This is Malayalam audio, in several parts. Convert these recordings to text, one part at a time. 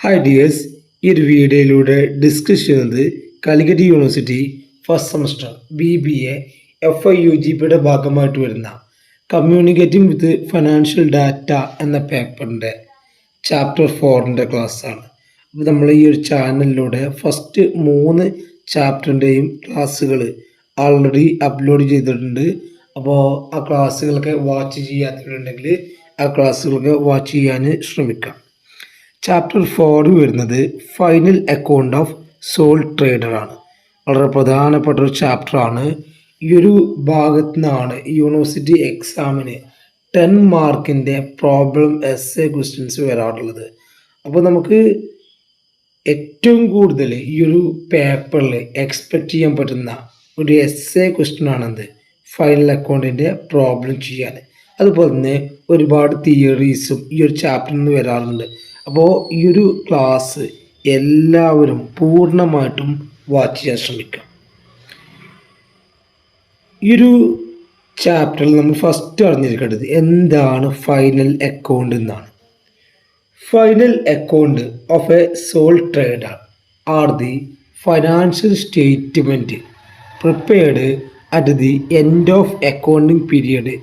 ഹായ് ഡിയേഴ്സ്, ഈ ഒരു വീഡിയോയിലൂടെ ഡിസ്കസ് ചെയ്യുന്നത് Calicut university first semester BBA FIUGPയുടെ ഭാഗമായിട്ട് വരുന്ന കമ്മ്യൂണിക്കേറ്റിംഗ് വിത്ത് ഫിനാൻഷ്യൽ ഡാറ്റ എന്ന പേപ്പറിൻ്റെ ചാപ്റ്റർ 4ൻ്റെ ക്ലാസ്സാണ്. അപ്പോൾ നമ്മൾ ഈ ഒരു ചാനലിലൂടെ ഫസ്റ്റ് 3 ചാപ്റ്ററിൻ്റെയും ക്ലാസ്സുകൾ ആൾറെഡി അപ്ലോഡ് ചെയ്തിട്ടുണ്ട്. അപ്പോൾ ആ ക്ലാസ്സുകളൊക്കെ വാച്ച് ചെയ്യാത്തവരുണ്ടെങ്കിൽ ആ ക്ലാസ്സുകളൊക്കെ വാച്ച് ചെയ്യാൻ ശ്രമിക്കാം. ചാപ്റ്റർ 4 വരുന്നത് final account of sole trader ആണ്. വളരെ പ്രധാനപ്പെട്ട ഒരു ചാപ്റ്ററാണ്. ഈ ഒരു ഭാഗത്തു നിന്നാണ് യൂണിവേഴ്സിറ്റി എക്സാമിന് 10 മാർക്കിൻ്റെ പ്രോബ്ലം എസ്സേ ക്വസ്റ്റ്യൻസ് വരാറുള്ളത്. അപ്പോൾ നമുക്ക് ഏറ്റവും കൂടുതൽ ഈ ഒരു പേപ്പറിൽ എക്സ്പെക്റ്റ് ചെയ്യാൻ പറ്റുന്ന ഒരു എസ്സേ ക്വസ്റ്റ്യൻ ആണെന്ത് ഫൈനൽ അക്കൗണ്ടിൻ്റെ പ്രോബ്ലം ചെയ്യാൻ. അതുപോലെ തന്നെ ഒരുപാട് തിയറീസും ഈ ഒരു ചാപ്റ്ററിൽ നിന്ന് വരാറുണ്ട്. അപ്പോൾ ഈ ഒരു ക്ലാസ് എല്ലാവരും പൂർണ്ണമായിട്ടും വാച്ച് ചെയ്യാൻ ശ്രമിക്കാം. ഈ ഒരു ചാപ്റ്ററിൽ നമ്മൾ ഫസ്റ്റ് അറിഞ്ഞിരിക്കേണ്ടത് എന്താണ് ഫൈനൽ അക്കൗണ്ട് എന്നാണ്. Final account of a sole trader are the financial statement prepared at the end of accounting period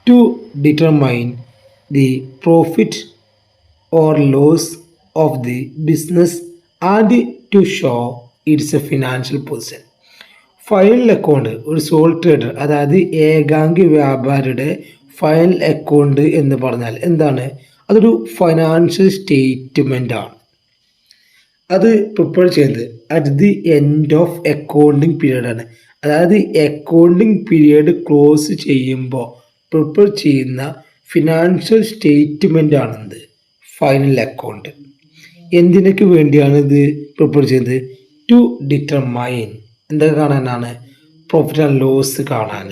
to determine the profit or loss of the business and to show its a financial position. Final account ഒരു സോൾ ട്രേഡർ, അതായത് ഏകാംഗി വ്യാപാരിയുടെ ഫൈനൽ അക്കൗണ്ട് എന്ന് പറഞ്ഞാൽ എന്താണ്? അതൊരു ഫൈനാൻഷ്യൽ സ്റ്റേറ്റ്മെൻ്റ് ആണ്. അത് പ്രിപ്പയർ ചെയ്യുന്നത് at the end of accounting period ആണ്. അതായത് അക്കൗണ്ടിങ് പീരീഡ് ക്ലോസ് ചെയ്യുമ്പോൾ പ്രിപ്പയർ ചെയ്യുന്ന ഫിനാൻഷ്യൽ സ്റ്റേറ്റ്മെൻ്റ് ആണെന്ത് ഫൈനൽ അക്കൗണ്ട്. എന്തിനൊക്കെ വേണ്ടിയാണ് ഇത് പ്രിപ്പയർ ചെയ്യുന്നത്? ടു ഡിറ്റർമൈൻ, എന്തൊക്കെ കാണാനാണ്? പ്രോഫിറ്റ് ആൻഡ് ലോസ് കാണാൻ.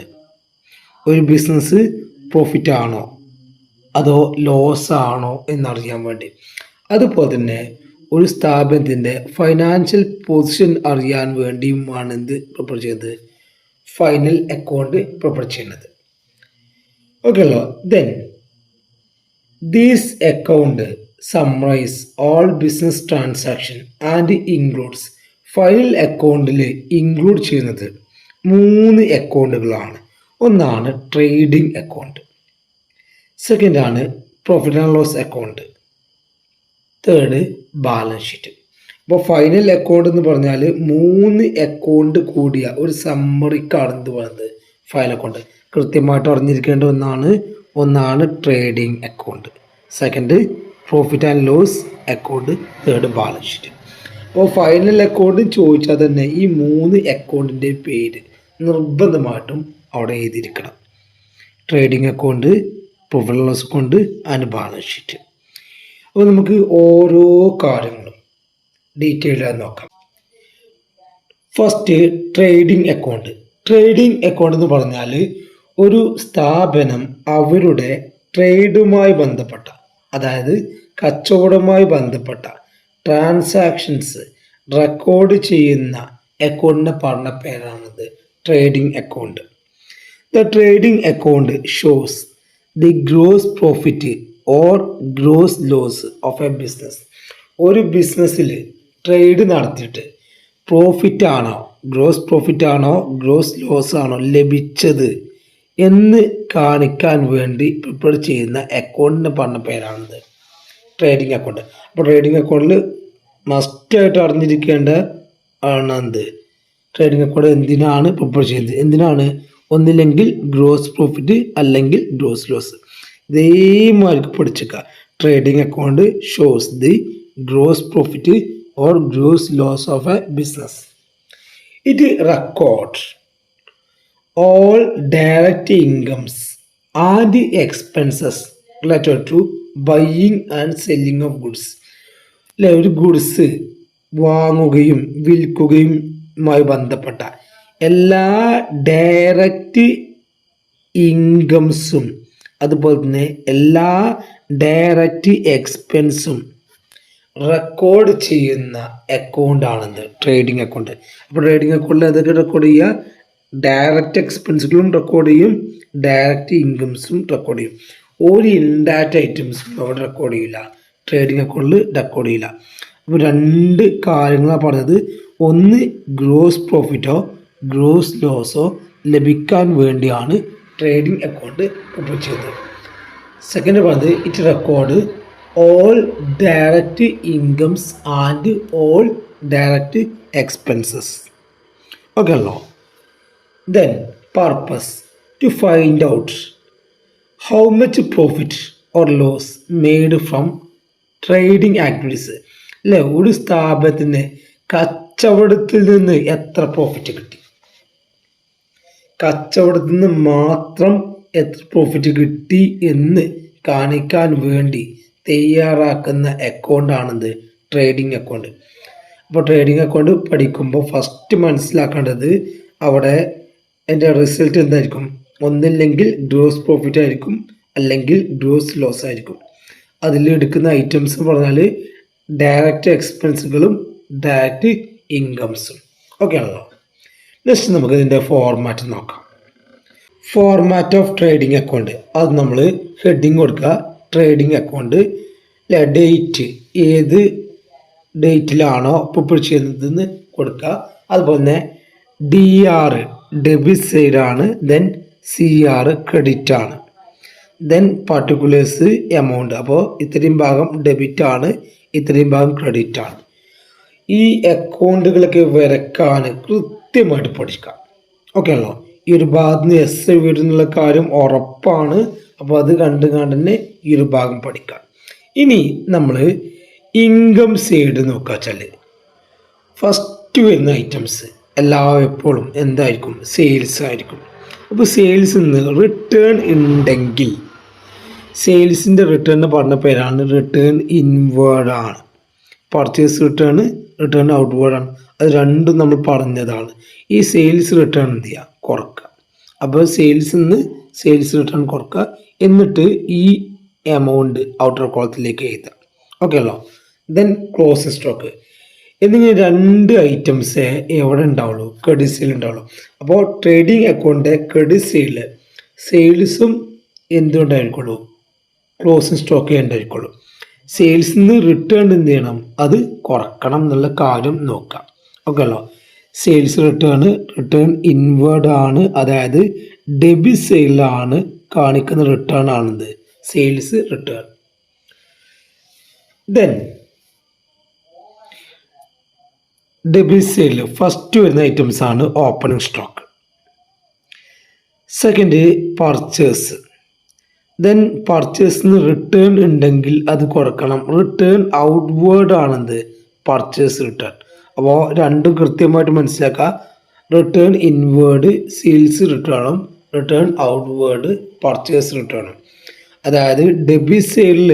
ഒരു ബിസിനസ് പ്രോഫിറ്റ് ആണോ അതോ ലോസ് ആണോ എന്നറിയാൻ വേണ്ടി. അതുപോലെ തന്നെ ഒരു സ്ഥാപനത്തിൻ്റെ ഫൈനാൻഷ്യൽ പൊസിഷൻ അറിയാൻ വേണ്ടിയുമാണ് ഇത് പ്രിപ്പയർ ചെയ്യുന്നത്, ഫൈനൽ അക്കൗണ്ട് പ്രിപ്പയർ ചെയ്യുന്നത്. ഓക്കെ അല്ലോ. Then this account summarize all business transaction and includes final അക്കൗണ്ടിൽ ഇൻക്ലൂഡ് ചെയ്യുന്നത് 3 അക്കൗണ്ടുകളാണ്. ഒന്നാണ് ട്രേഡിംഗ് അക്കൗണ്ട്, സെക്കൻഡ് ആണ് profit and loss account, third balance sheet. അപ്പോൾ ഫൈനൽ അക്കൗണ്ട് എന്ന് പറഞ്ഞാൽ 3 അക്കൗണ്ട് കൂടിയ ഒരു സമ്മറിക്കാണ് എന്ത് പറയുന്നത് ഫൈനൽ അക്കൗണ്ട്. കൃത്യമായിട്ട് അറിഞ്ഞിരിക്കേണ്ട ഒന്നാണ് trading account, second profit and loss account, third balance sheet. അപ്പോൾ ഫൈനൽ അക്കൗണ്ട് ചോദിച്ചാൽ തന്നെ ഈ 3 അക്കൗണ്ടിൻ്റെ പേര് നിർബന്ധമായിട്ടും അവിടെ എഴുതിയിരിക്കണം. Trading account, profit and loss account and balance sheet. അപ്പോൾ നമുക്ക് ഓരോ കാര്യങ്ങളും ഡീറ്റെയിൽഡായി നോക്കാം. First trading account. Trading account എന്ന് പറഞ്ഞാൽ ഒരു സ്ഥാപനം അവരുടെ ട്രേഡുമായി ബന്ധപ്പെട്ട, അതായത് കച്ചവടവുമായി ബന്ധപ്പെട്ട ട്രാൻസാക്ഷൻസ് റെക്കോർഡ് ചെയ്യുന്ന അക്കൗണ്ടിനെ പറഞ്ഞ പേരാണത് trading account. The trading account shows the gross profit or gross loss of a business. ഒരു ബിസിനസ്സിൽ ട്രേഡ് നടത്തിയിട്ട് പ്രോഫിറ്റ് ആണോ, ഗ്രോസ് പ്രോഫിറ്റ് ആണോ, ഗ്രോസ് ലോസ് ആണോ ലഭിച്ചത് എന്ന് കാണിക്കാൻ വേണ്ടി പ്രിപ്പയർ ചെയ്യുന്ന അക്കൗണ്ടിന് പറഞ്ഞ പേരാണിത് ട്രേഡിംഗ് അക്കൗണ്ട്. അപ്പോൾ ട്രേഡിംഗ് അക്കൗണ്ടിൽ മസ്റ്റായിട്ട് അറിഞ്ഞിരിക്കേണ്ട ആണ് എന്ത് ട്രേഡിംഗ് അക്കൗണ്ട് എന്തിനാണ് പ്രിപ്പയർ ചെയ്യുന്നത്, എന്തിനാണ്? ഒന്നില്ലെങ്കിൽ ഗ്രോസ് പ്രോഫിറ്റ് അല്ലെങ്കിൽ ഗ്രോസ് ലോസ്. ഇതേമാതിരി പഠിച്ചേക്കുക. Trading account shows the gross profit or gross loss of a business. It record all direct incomes and expenses related to buying and selling of goods. അല്ലെ, ഒരു ഗുഡ്സ് വാങ്ങുകയും വിൽക്കുകയുമായി ബന്ധപ്പെട്ട എല്ലാ ഡയറക്റ്റ് ഇൻകംസും അതുപോലെ തന്നെ എല്ലാ ഡയറക്റ്റ് എക്സ്പെൻസും റെക്കോർഡ് ചെയ്യുന്ന അക്കൗണ്ടാണെന്ന് ട്രേഡിംഗ് അക്കൗണ്ട്. അപ്പോൾ ട്രേഡിംഗ് അക്കൗണ്ടിൽ അതൊക്കെ റെക്കോർഡ് ചെയ്യുക, ഡയറക്റ്റ് എക്സ്പെൻസുകളും റെക്കോർഡ് ചെയ്യും, ഡയറക്റ്റ് ഇൻകംസും റെക്കോർഡ് ചെയ്യും. ഒരു ഇൻഡയറക്റ്റ് ഐറ്റംസും അവിടെ റെക്കോർഡ് ചെയ്യില്ല. ട്രേഡിംഗ് അക്കൗണ്ടിൽ റെക്കോർഡ് ചെയ്യില്ല. അപ്പോൾ രണ്ട് കാര്യങ്ങളാണ് പറഞ്ഞത്. ഒന്ന് ഗ്രോസ് പ്രോഫിറ്റോ ഗ്രോസ് ലോസോ ലഭിക്കാൻ വേണ്ടിയാണ് ട്രേഡിംഗ് അക്കൗണ്ട് പ്രിപ്പയർ ചെയ്തത്. സെക്കൻഡ് പറഞ്ഞത് it record all direct incomes and all direct expenses. Okay അല്ലോ. Then purpose to find out how much profit or loss made from trading activities. അല്ലേ, ഒരു സ്ഥാപനത്തിന് കച്ചവടത്തിൽ നിന്ന് എത്ര പ്രോഫിറ്റ് കിട്ടി, കച്ചവടത്തിൽ നിന്ന് മാത്രം എത്ര പ്രോഫിറ്റ് കിട്ടി എന്ന് കാണിക്കാൻ വേണ്ടി തയ്യാറാക്കുന്ന അക്കൗണ്ടാണെന്ത് ട്രേഡിംഗ് അക്കൗണ്ട്. അപ്പോൾ ട്രേഡിംഗ് അക്കൗണ്ട് പഠിക്കുമ്പോൾ ഫസ്റ്റ് മനസ്സിലാക്കേണ്ടത് അവിടെ എൻ്റെ റിസൾട്ട് എന്തായിരിക്കും, ഒന്നില്ലെങ്കിൽ ഗ്രോസ് പ്രോഫിറ്റ് ആയിരിക്കും, അല്ലെങ്കിൽ ഗ്രോസ് ലോസ് ആയിരിക്കും. അതിൽ എടുക്കുന്ന ഐറ്റംസ് പറഞ്ഞാൽ ഡയറക്റ്റ് എക്സ്പെൻസുകളും ഡയറക്റ്റ് ഇൻകംസും. ഓക്കെ ആണല്ലോ. നെക്സ്റ്റ് നമുക്ക് ഇതിൻ്റെ ഫോർമാറ്റ് നോക്കാം. ഫോർമാറ്റ് ഓഫ് ട്രേഡിംഗ് അക്കൗണ്ട്, അത് നമ്മൾ ഹെഡിങ് കൊടുക്കുക ട്രേഡിംഗ് അക്കൗണ്ട്, അല്ലെ, ഡേറ്റ് ഏത് ഡേറ്റിലാണോ പ്രിപ്പയർ ചെയ്യുന്നതെന്ന് കൊടുക്കുക. അതുപോലെ തന്നെ DR ഡെബിറ്റ് സൈഡാണ്, ദെൻ CR ക്രെഡിറ്റ് ആണ്, ദെൻ പർട്ടിക്കുലേഴ്സ് എമൗണ്ട്. അപ്പോൾ ഇത്രയും ഭാഗം ഡെബിറ്റ് ആണ്, ഇത്രയും ഭാഗം ക്രെഡിറ്റ് ആണ്. ഈ അക്കൗണ്ടുകളൊക്കെ വരക്കാൻ കൃത്യമായിട്ട് പഠിക്കാം. ഓക്കെ ആണല്ലോ. ഈ ഒരു ഭാഗത്ത് നിന്ന് എസ് വീടുന്നുള്ള കാര്യം ഉറപ്പാണ്. അപ്പോൾ അത് കണ്ട് തന്നെ ഈ ഒരു ഭാഗം പഠിക്കാം. ഇനി നമ്മൾ ഇൻകം സൈഡ് നോക്കുക വെച്ചാൽ ഫസ്റ്റ് വരുന്ന ഐറ്റംസ് എപ്പോഴും എന്തായിരിക്കും, സെയിൽസ് ആയിരിക്കും. അപ്പോൾ സെയിൽസിൽ നിന്ന് റിട്ടേൺ ഉണ്ടെങ്കിൽ, സെയിൽസിൻ്റെ റിട്ടേൺ പറഞ്ഞ പേരാണ് റിട്ടേൺ ഇൻവേർഡ് ആണ്. പർച്ചേസ് റിട്ടേൺ, റിട്ടേൺ ഔട്ട്വേർഡ് ആണ്. അത് രണ്ടും നമ്മൾ പറഞ്ഞതാണ്. ഈ സെയിൽസ് റിട്ടേൺ എന്ത് ചെയ്യുക, കുറക്കുക. അപ്പോൾ സെയിൽസിൽ നിന്ന് സെയിൽസ് റിട്ടേൺ കുറക്കുക, എന്നിട്ട് ഈ എമൗണ്ട് ഔട്ടർ കോളത്തിലേക്ക് എഴുതുക. ഓക്കെ അല്ലോ. ദെൻ ക്ലോസ് സ്റ്റോക്ക് എന്നിങ്ങനെ രണ്ട് ഐറ്റംസേ എവിടെ ഉണ്ടാവുള്ളൂ, ക്രെഡിറ്റ് സെയിൽ ഉണ്ടാവുള്ളൂ. അപ്പോൾ ട്രേഡിംഗ് അക്കൗണ്ട് ക്രെഡിറ്റ് സെയിൽ, സെയിൽസും എന്തുകൊണ്ടായിരിക്കുള്ളൂ, ക്ലോസിങ് സ്റ്റോക്കേ ഉണ്ടായിരിക്കുള്ളൂ. സെയിൽസിൽ നിന്ന് റിട്ടേൺ എന്ത് ചെയ്യണം, അത് കുറക്കണം എന്നുള്ള കാര്യം നോക്കാം. ഓക്കെ അല്ലോ. സെയിൽസ് റിട്ടേൺ ഇൻവേർഡ് ആണ്, അതായത് ഡെബിറ്റ് സെയിലാണ് കാണിക്കുന്ന റിട്ടേൺ ആണെന്ത് sales return. Then debit side first വരുന്ന ഐറ്റംസ് ആണ് opening stock, second purchase. Then പർച്ചേസിന് റിട്ടേൺ ഉണ്ടെങ്കിൽ അത് കുറക്കണം. റിട്ടേൺ ഔട്ട്വേർഡ് ആണെന്ത് പർച്ചേസ് റിട്ടേൺ. അപ്പോൾ രണ്ടും കൃത്യമായിട്ട് മനസ്സിലാക്കുക. റിട്ടേൺ ഇൻവേർഡ് സെയിൽസ് റിട്ടേണും, റിട്ടേൺ ഔട്ട്വേർഡ് പർച്ചേസ് റിട്ടേണും. അതായത് ഡെബിറ്റ് സെയിലിൽ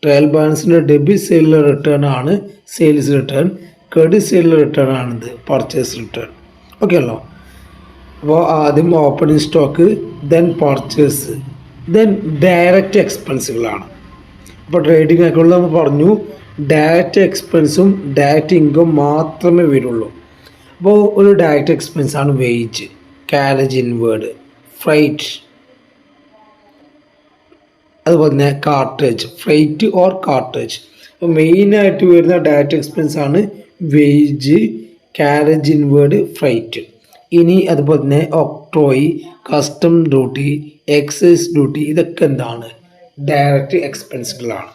ട്രയൽ ബാലൻസിൻ്റെ ഡെബിറ്റ് സെയിലിലെ റിട്ടേൺ ആണ് സെയിൽസ് റിട്ടേൺ, ക്രെഡിറ്റ് സെയിലിലെ റിട്ടേൺ ആണിത് പർച്ചേസ് റിട്ടേൺ. ഓക്കെ അല്ലോ. അപ്പോൾ ആദ്യം opening stock, then purchase, then direct എക്സ്പെൻസുകളാണ്. അപ്പോൾ ട്രേഡിംഗ് അക്കൗണ്ടിൽ നമ്മൾ പറഞ്ഞു ഡയറക്റ്റ് എക്സ്പെൻസും ഡയറക്റ്റ് ഇൻകം മാത്രമേ വരുള്ളൂ. അപ്പോൾ ഒരു ഡയറക്റ്റ് എക്സ്പെൻസ് ആണ് വേജ്, കാരേജ് ഇൻവേർഡ്, ഫ്രൈറ്റ്, അതുപോലെ തന്നെ കാർട്ടേജ്, ഫ്രൈറ്റ് ഓർ കാർട്ടേജ്. അപ്പോൾ മെയിനായിട്ട് വരുന്ന ഡയറക്റ്റ് എക്സ്പെൻസ് ആണ് വേജ്, കാരേജ് ഇൻവേർഡ്, ഫ്രൈറ്റ്. ഇനി അതുപോലെ തന്നെ octroi, custom duty, excise duty, ഇതൊക്കെ എന്താണ് ഡയറക്റ്റ് എക്സ്പെൻസുകളാണ്.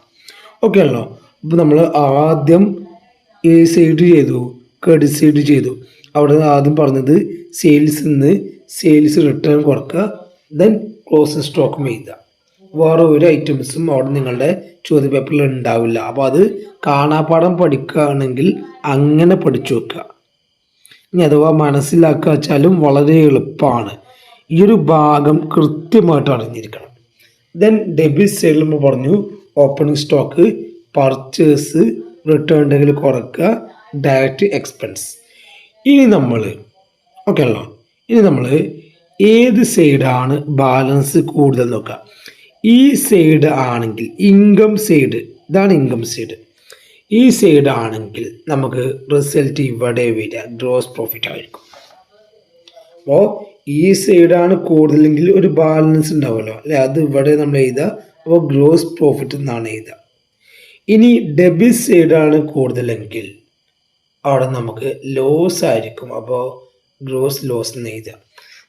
ഓക്കെ ആണല്ലോ. അപ്പോൾ നമ്മൾ ആദ്യം ഈ സൈഡ് ചെയ്തു, ക്രെഡിറ്റ് സൈഡ് ചെയ്തു. അവിടെ ആദ്യം പറഞ്ഞത് സെയിൽസിൽ നിന്ന് സെയിൽസ് റിട്ടേൺ കുറക്കുക, ദെൻ ക്ലോസ് സ്റ്റോക്കും എഴുതുക. വേറെ ഒരു ഐറ്റംസും അവിടെ നിങ്ങളുടെ ചോദ്യപേപ്പറിൽ ഉണ്ടാവില്ല. അപ്പോൾ അത് കാണാപ്പാഠം പഠിക്കുകയാണെങ്കിൽ അങ്ങനെ പഠിച്ചു വെക്കുക. ഇനി അഥവാ മനസ്സിലാക്കുക വെച്ചാലും വളരെ എളുപ്പമാണ്. ഈ ഒരു ഭാഗം കൃത്യമായിട്ട് അറിഞ്ഞിരിക്കണം. ദെൻ ഡെബിറ്റ് സൈഡിൽ നമ്മൾ പറഞ്ഞു ഓപ്പണിംഗ് സ്റ്റോക്ക്, പർച്ചേസ്, റിട്ടേൺ ഉണ്ടെങ്കിൽ കുറക്കുക, ഡയറക്റ്റ് എക്സ്പെൻസ്. ഇനി നമ്മൾ ഓക്കെ അല്ലോ. ഇനി നമ്മൾ ഏത് സൈഡാണ് ബാലൻസ് കൂടുതൽ നോക്കുക. ഈ സൈഡ് ആണെങ്കിൽ ഇൻകം സൈഡ്, ഇതാണ് ഇൻകം സൈഡ്. ഈ സൈഡ് ആണെങ്കിൽ നമുക്ക് റിസൾട്ട് ഇവിടെ വരിക ഗ്രോസ് പ്രോഫിറ്റ് ആയിരിക്കും. അപ്പോൾ ഈ സൈഡാണ് കൂടുതലെങ്കിൽ ഒരു ബാലൻസ് ഉണ്ടാവുമല്ലോ അല്ലെ, അത് ഇവിടെ നമ്മൾ എഴുതുക. അപ്പോൾ ഗ്രോസ് പ്രോഫിറ്റ് എന്നാണ് എഴുതുക. ഇനി ഡെബിറ്റ് സൈഡാണ് കൂടുതലെങ്കിൽ അവിടെ നമുക്ക് ലോസ് ആയിരിക്കും. അപ്പോൾ ഗ്രോസ് ലോസ് എന്ന് എഴുതുക.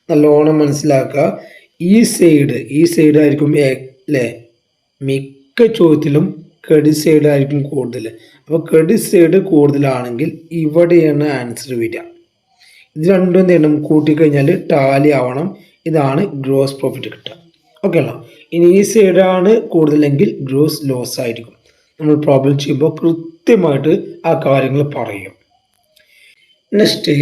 നല്ലോണം മനസ്സിലാക്കുക. ഈ സൈഡ് ആയിരിക്കും അല്ലേ മിക്ക ചോദ്യത്തിലും ക്രെഡിറ്റ് സൈഡ് ആയിരിക്കും കൂടുതൽ. അപ്പോൾ ക്രെഡിറ്റ് സൈഡ് കൂടുതലാണെങ്കിൽ ഇവിടെയാണ് ആൻസർ വരിക. ഇത് രണ്ടും എന്ത് ചെയ്യണം, കൂട്ടിക്കഴിഞ്ഞാൽ ടാലി ആവണം. ഇതാണ് ഗ്രോസ് പ്രോഫിറ്റ് കിട്ടുക. ഓക്കെ അല്ലോ. ഇനി ഈ സൈഡാണ് കൂടുതലെങ്കിൽ ഗ്രോസ് ലോസ് ആയിരിക്കും. നമ്മൾ പ്രോബ്ലം ചെയ്യുമ്പോൾ കൃത്യമായിട്ട് ആ കാര്യങ്ങൾ പറയും. Next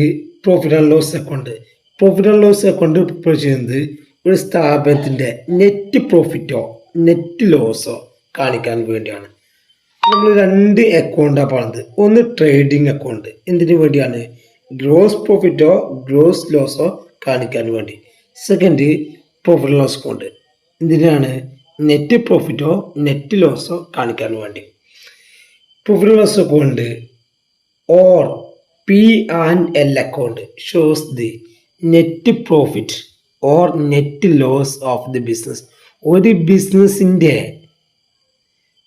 profit and loss account. Profit and loss account prepare ചെയ്യുന്നത് ഒരു സ്ഥാപനത്തിൻ്റെ നെറ്റ് പ്രോഫിറ്റോ നെറ്റ് ലോസോ കാണിക്കാൻ വേണ്ടിയാണ്. നമ്മൾ രണ്ട് അക്കൗണ്ടാണ് പറയുന്നത്. ഒന്ന് ട്രേഡിംഗ് അക്കൗണ്ട്, എന്തിനു വേണ്ടിയാണ്? ഗ്രോസ് പ്രോഫിറ്റോ ഗ്രോസ് ലോസോ കാണിക്കാൻ വേണ്ടി. സെക്കൻഡ് പ്രോഫിറ്റ് ലോസ് അക്കൗണ്ട്, എന്തിനാണ്? നെറ്റ് പ്രോഫിറ്റോ നെറ്റ് ലോസോ കാണിക്കാൻ വേണ്ടി. Profit loss account or P&L account shows the net profit or net loss of the business. ഒരു ബിസിനസ്സിൻ്റെ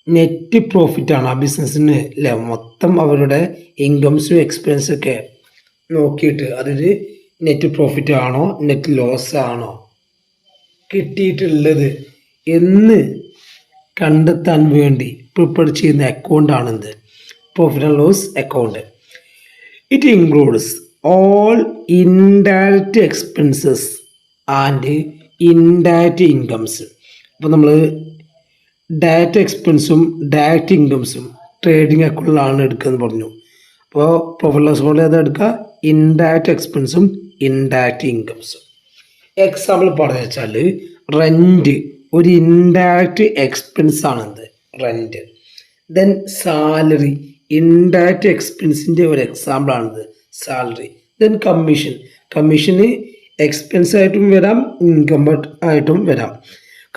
നെറ്റ് പ്രോഫിറ്റ് ആണ് ആ ബിസിനസ്സിന് അല്ലേ, മൊത്തം അവരുടെ ഇൻകംസും എക്സ്പെൻസും ഒക്കെ നോക്കിയിട്ട് അതൊരു നെറ്റ് പ്രോഫിറ്റ് ആണോ നെറ്റ് ലോസ് ആണോ കിട്ടിയിട്ടുള്ളത് എന്ന് കണ്ടെത്താൻ വേണ്ടി പ്രിപ്പയർ ചെയ്യുന്ന അക്കൗണ്ടാണെന്ത്? Profit and loss account. It includes all indirect expenses and indirect incomes. അപ്പോൾ നമ്മൾ ഡയറക്റ്റ് എക്സ്പെൻസും ഡയറക്റ്റ് ഇൻകംസും ട്രേഡിംഗ് അക്കൗണ്ടിലാണ് എടുക്കുകയെന്ന് പറഞ്ഞു. അപ്പോൾ പ്രോഫിറ്റ് ലോസ് അക്കൗണ്ടിൽ അത് എടുക്കുക, ഇൻഡയറക്റ്റ് എക്സ്പെൻസും ഇൻഡയറക്റ്റ് ഇൻകംസും. എക്സാമ്പിൾ പറഞ്ഞു വെച്ചാൽ റെൻറ്റ് ഒരു ഇൻഡയറക്റ്റ് എക്സ്പെൻസ് ആണെന്ത്? റെൻറ്റ്. ദെൻ സാലറി ഇൻഡയറക്റ്റ് എക്സ്പെൻസിൻ്റെ ഒരു എക്സാമ്പിളാണിത്, സാലറി. ദെൻ കമ്മീഷന് എക്സ്പെൻസ് ആയിട്ടും വരാം, ഇൻകം ആയിട്ടും വരാം.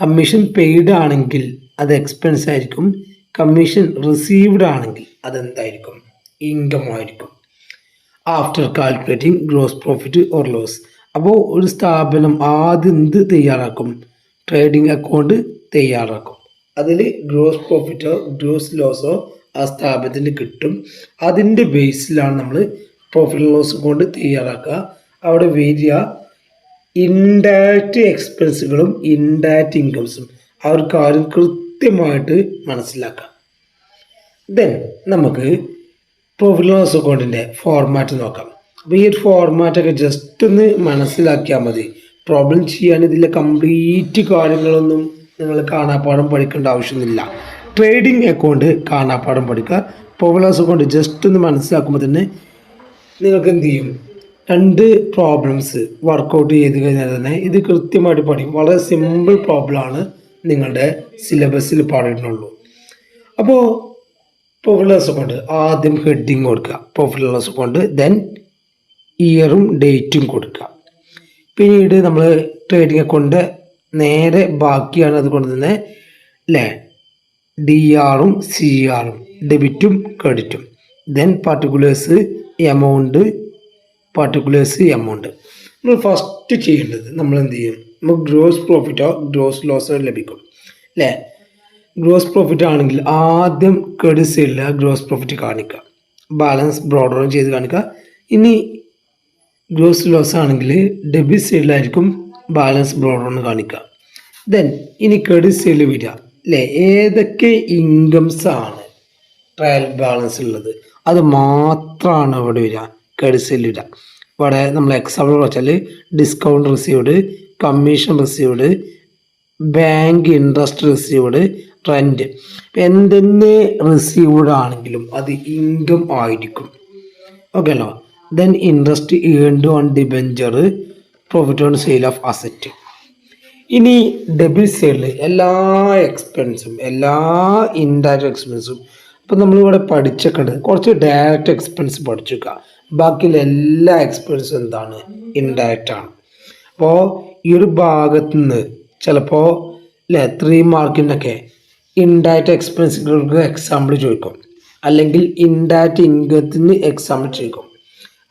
കമ്മീഷൻ പെയ്ഡ് ആണെങ്കിൽ അത് എക്സ്പെൻസ് ആയിരിക്കും, കമ്മീഷൻ റിസീവ്ഡ് ആണെങ്കിൽ അതെന്തായിരിക്കും? ഇൻകം ആയിരിക്കും. After calculating gross profit or loss. അപ്പോൾ ഒരു സ്ഥാപനം ആദ്യം എന്ത് തയ്യാറാക്കും? ട്രേഡിംഗ് അക്കൗണ്ട് തയ്യാറാക്കും. അതിൽ ഗ്രോസ് പ്രോഫിറ്റോ ഗ്രോസ് ലോസോ ആ സ്ഥാപനത്തിന് കിട്ടും. അതിൻ്റെ ബേസിലാണ് നമ്മൾ പ്രോഫിറ്റ് ലോസ് അക്കൗണ്ട് തയ്യാറാക്കുക. അവിടെ വരിക ഇൻഡയറക്റ്റ് എക്സ്പെൻസുകളും ഇൻഡയറക്റ്റ് ഇൻകംസും ആ ഒരു കാര്യം കൃത്യമായിട്ട് മനസ്സിലാക്കാം. ദെൻ നമുക്ക് പ്രോഫിറ്റ് ലോസ് അക്കൗണ്ടിൻ്റെ ഫോർമാറ്റ് നോക്കാം. അപ്പോൾ ഈ ഒരു ഫോർമാറ്റൊക്കെ ജസ്റ്റ് ഒന്ന് മനസ്സിലാക്കിയാൽ മതി. പ്രോബ്ലം ചെയ്യാൻ ഇതിലെ കംപ്ലീറ്റ് കാര്യങ്ങളൊന്നും നിങ്ങൾ കാണാപ്പാഠം പഠിക്കേണ്ട ആവശ്യമൊന്നുമില്ല. ട്രേഡിംഗ് അക്കൗണ്ട് കാണാപ്പാഠം പഠിക്കുക. പ്രോഫിറ്റ് ലോസ് അക്കൗണ്ട് ജസ്റ്റ് ഒന്ന് മനസ്സിലാക്കുമ്പോൾ തന്നെ നിങ്ങൾക്ക് എന്ത് ചെയ്യും? രണ്ട് പ്രോബ്ലംസ് വർക്കൗട്ട് ചെയ്ത് കഴിഞ്ഞാൽ തന്നെ ഇത് കൃത്യമായിട്ട് പഠിക്കും. വളരെ സിമ്പിൾ പ്രോബ്ലമാണ് നിങ്ങളുടെ സിലബസിൽ പറയുന്നുള്ളൂ. അപ്പോൾ പ്രോഫിറ്റ് ലോസ് അക്കൗണ്ട് ആദ്യം ഹെഡിങ് കൊടുക്കുക, പ്രോഫിറ്റ് ലോസ് അക്കൗണ്ട്. ദെൻ ഇയറും ഡേറ്റും കൊടുക്കുക. പിന്നീട് നമ്മൾ ട്രേഡിംഗ് അക്കൗണ്ട് നേരെ ബാക്കിയാണ്, അതുകൊണ്ട് തന്നെ അല്ലേ DR-ഉം CR-ഉം ഡെബിറ്റും ക്രെഡിറ്റും. Then particulars amount. നമ്മൾ ഫസ്റ്റ് ചെയ്യേണ്ടത് നമ്മൾ എന്ത് ചെയ്യും? നമുക്ക് ഗ്രോസ് പ്രോഫിറ്റോ ഗ്രോസ് ലോസോ ലഭിക്കും അല്ലേ. ഗ്രോസ് പ്രോഫിറ്റ് ആണെങ്കിൽ ആദ്യം ക്രെഡിറ്റ് സൈഡിൽ ഗ്രോസ് പ്രോഫിറ്റ് കാണിക്കുക, ബാലൻസ് ബ്രോഡർ ചെയ്ത് കാണിക്കുക. ഇനി ഗ്രോസ് ലോസ് ആണെങ്കിൽ ഡെബിറ്റ് സൈഡിലായിരിക്കും ബാലൻസ് ബ്രോഡർ കാണിക്കുക. ദെൻ ഇനി ക്രെഡിറ്റ് സൈഡിൽ വരിക അല്ലേ, ഏതൊക്കെ ഇൻകംസ് ആണ് ട്രയൽ ബാലൻസ് ഉള്ളത് അത് മാത്രമാണ് ഇവിടെ വരിക, ക്രെഡിറ്റ് സൈഡിൽ വരിക. ഇവിടെ നമ്മൾ എക്സാമ്പിൾ വെച്ചാൽ discount received, commission received, bank interest received, rent. എന്തെന്നെ റിസീവ്ഡ് ആണെങ്കിലും അത് ഇൻകം ആയിരിക്കും. ഓക്കെ അല്ലോ. Then interest earned on debenture, profit on sale of asset. ഇനി ഡെബിറ്റ് സൈഡിൽ എല്ലാ എക്സ്പെൻസും എല്ലാ ഇൻഡയറക്റ്റ് എക്സ്പെൻസും. അപ്പോൾ നമ്മളിവിടെ പഠിച്ചേക്കേണ്ടത് കുറച്ച് ഡയറക്റ്റ് എക്സ്പെൻസ് പഠിച്ചേക്കുക, ബാക്കിയുള്ള എല്ലാ എക്സ്പെൻസും എന്താണ്? ഇൻഡയറക്റ്റ് ആണ്. അപ്പോൾ ഈ ഒരു ഭാഗത്തു നിന്ന് ചിലപ്പോൾ അല്ലേ 3 മാർക്കിനൊക്കെ ഇൻഡയറക്റ്റ് എക്സ്പെൻസുകൾക്ക് എക്സാമ്പിൾ ചോദിക്കും, അല്ലെങ്കിൽ ഇൻഡയറക്റ്റ് ഇൻകത്തിന് എക്സാമ്പിൾ ചോദിക്കും,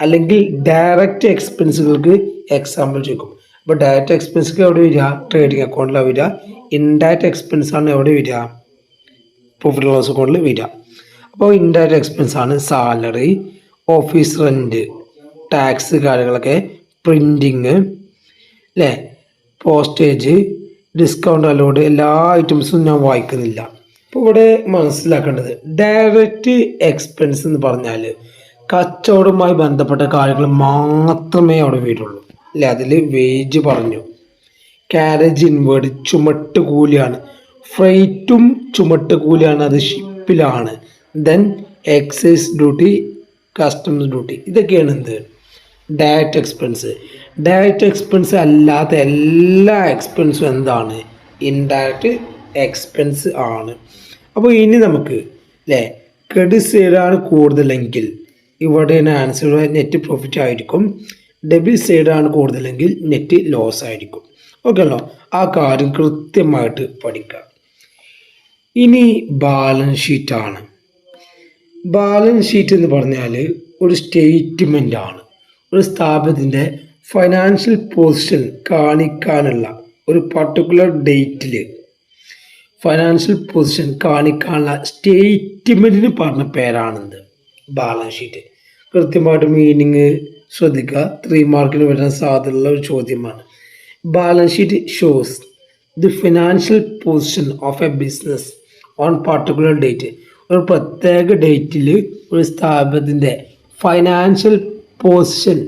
അല്ലെങ്കിൽ ഡയറക്റ്റ് എക്സ്പെൻസുകൾക്ക് എക്സാമ്പിൾ ചോദിക്കും. അപ്പോൾ ഡയറക്റ്റ് എക്സ്പെൻസ് എവിടെ വരിക? ട്രേഡിംഗ് അക്കൗണ്ടിലാണ് വരിക. ഇൻഡയറക്റ്റ് എക്സ്പെൻസ് ആണ് എവിടെ വരിക? പ്രോഫിറ്റ് ആൻഡ് ലോസ് അക്കൗണ്ടിൽ വരിക. അപ്പോൾ ഇൻഡയറക്റ്റ് എക്സ്പെൻസ് ആണ് സാലറി, ഓഫീസ് റെൻറ്റ്, ടാക്സ് കാര്യങ്ങളൊക്കെ, പ്രിൻറ്റിങ് അല്ലേ, പോസ്റ്റേജ്, ഡിസ്കൗണ്ട് അലോഡ്, എല്ലാ ഐറ്റംസും ഞാൻ വായിക്കുന്നില്ല. അപ്പോൾ ഇവിടെ മനസ്സിലാക്കേണ്ടത് ഡയറക്റ്റ് എക്സ്പെൻസ് എന്ന് പറഞ്ഞാൽ കച്ചവടവുമായി ബന്ധപ്പെട്ട കാര്യങ്ങൾ മാത്രമേ അവിടെ വരുള്ളൂ അല്ലേ. അതിൽ വേജ് പറഞ്ഞു, കാരേജ് ഇൻവേർഡ് ചുമട്ട് കൂലിയാണ്, ഫ്രൈറ്റും ചുമട്ട് കൂലിയാണ്, അത് ഷിപ്പിലാണ്. Then excise duty, customs duty, ഇതൊക്കെയാണ് എന്ത് ഡയറക്റ്റ് എക്സ്പെൻസ്. ഡയറക്റ്റ് എക്സ്പെൻസ് അല്ലാത്ത എല്ലാ എക്സ്പെൻസും എന്താണ് ഇൻഡയറക്റ്റ് എക്സ്പെൻസ് ആണ്. അപ്പോൾ ഇനി നമുക്ക് അല്ലേ ക്രെഡിറ്റ് സൈഡാണ് കൂടുതലെങ്കിൽ ഇവിടെയാണ് ആൻസർ നെറ്റ് പ്രോഫിറ്റ് ആയിരിക്കും, ഡെബിറ്റ് സൈഡാണ് കൂടുതലെങ്കിൽ നെറ്റ് ലോസ് ആയിരിക്കും. ഓക്കെ അല്ലോ, ആ കാര്യം കൃത്യമായിട്ട് പഠിക്കുക. ഇനി ബാലൻസ് ഷീറ്റാണ്. ബാലൻസ് ഷീറ്റ് എന്ന് പറഞ്ഞാൽ ഒരു സ്റ്റേറ്റ്മെൻ്റ് ആണ്. ഒരു സ്ഥാപനത്തിൻ്റെ ഫൈനാൻഷ്യൽ പൊസിഷൻ കാണിക്കാനുള്ള ഒരു പർട്ടിക്കുലർ ഡേറ്റിൽ ഫൈനാൻഷ്യൽ പൊസിഷൻ കാണിക്കാനുള്ള സ്റ്റേറ്റ്മെൻറ്റിന് പറഞ്ഞ പേരാണെന്ത് ബാലൻസ് ഷീറ്റ്. കൃത്യമായിട്ട് മീനിങ് ശ്രദ്ധിക്കുക, 3 മാർക്കിന് വരുന്ന സാധ്യതയുള്ള ഒരു ചോദ്യമാണ്. Balance sheet shows the financial position of a business on particular date. ഒരു പ്രത്യേക ഡേറ്റിൽ ഒരു സ്ഥാപനത്തിൻ്റെ ഫൈനാൻഷ്യൽ പൊസിഷൻ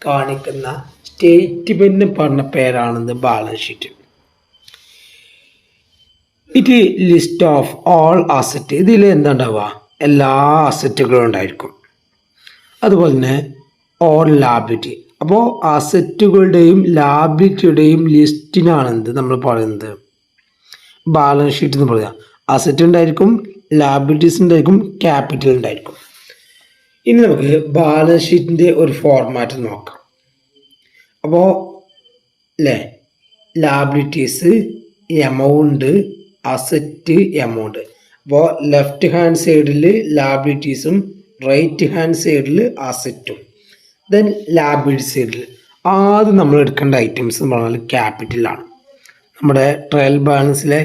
കാണിക്കുന്ന സ്റ്റേറ്റ്മെൻറ്റിന് പറഞ്ഞ പേരാണെന്ത് balance sheet. It list of all asset, ഇതിൽ എന്താ ഉണ്ടാവുക എല്ലാ അസറ്റുകളും ഉണ്ടായിരിക്കും. അതുപോലെ തന്നെ ഓൾ ലാബിലിറ്റി, അപ്പോൾ അസറ്റുകളുടെയും ലാബിലിറ്റിയുടെയും ലിസ്റ്റിനാണെന്ത് നമ്മൾ പറയുന്നത് ബാലൻസ് ഷീറ്റ് എന്ന് പറയുക. അസറ്റ് ഉണ്ടായിരിക്കും, ലാബിലിറ്റീസ് ഉണ്ടായിരിക്കും, ക്യാപിറ്റൽ ഉണ്ടായിരിക്കും. ഇനി നമുക്ക് ബാലൻസ് ഷീറ്റിൻ്റെ ഒരു ഫോർമാറ്റ് നോക്കാം. അപ്പോൾ അല്ലേ ലാബിലിറ്റീസ്, എമൗണ്ട്, അസറ്റ്, എമൗണ്ട്. അപ്പോൾ ലെഫ്റ്റ് ഹാൻഡ് സൈഡിൽ ലാബിലിറ്റീസും റൈറ്റ് ഹാൻഡ് സൈഡിൽ അസറ്റും. ദെൻ ലാബിലിറ്റി സൈഡിൽ ആദ്യം നമ്മൾ എടുക്കേണ്ട ഐറ്റംസ് എന്ന് പറഞ്ഞാൽ ക്യാപിറ്റലാണ്. നമ്മുടെ ട്രയൽ ബാലൻസിലെ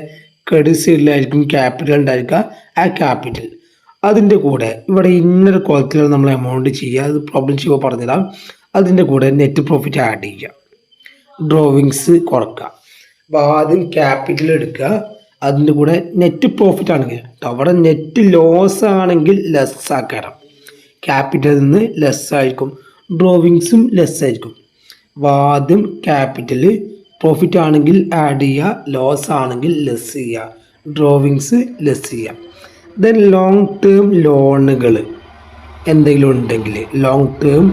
ക്രെഡിറ്റ് സൈഡിലായിരിക്കും ക്യാപിറ്റൽ ഉണ്ടായിരിക്കുക. ആ ക്യാപിറ്റൽ അതിൻ്റെ കൂടെ ഇവിടെ ഇന്നർ കോളത്തിലാണ് നമ്മൾ എമൗണ്ട് ചെയ്യുക, അത് പ്രോബ്ലം ചെയ്യുമ്പോൾ പറഞ്ഞുതരാം. അതിൻ്റെ കൂടെ നെറ്റ് പ്രോഫിറ്റ് ആഡ് ചെയ്യുക, ഡ്രോവിങ്സ് കുറക്കുക. അപ്പോൾ ആദ്യം ക്യാപിറ്റൽ എടുക്കുക, അതിൻ്റെ കൂടെ നെറ്റ് പ്രോഫിറ്റ് ആണെങ്കിൽ അവിടെ നെറ്റ് ലോസ് ആണെങ്കിൽ ലെസ് ആക്കണം, ക്യാപിറ്റലിൽ നിന്ന് ലെസ് ആയിരിക്കും, ഡ്രോവിങ്സും ലെസ് ആയിരിക്കും. അപ്പോൾ ആദ്യം ക്യാപിറ്റൽ, പ്രോഫിറ്റ് ആണെങ്കിൽ ആഡ് ചെയ്യുക, ലോസ് ആണെങ്കിൽ ലെസ് ചെയ്യുക, ഡ്രോവിങ്സ് ലെസ് ചെയ്യുക. ദെൻ ലോങ് ടേം ലോണുകൾ എന്തെങ്കിലും ഉണ്ടെങ്കിൽ ലോങ് ടേം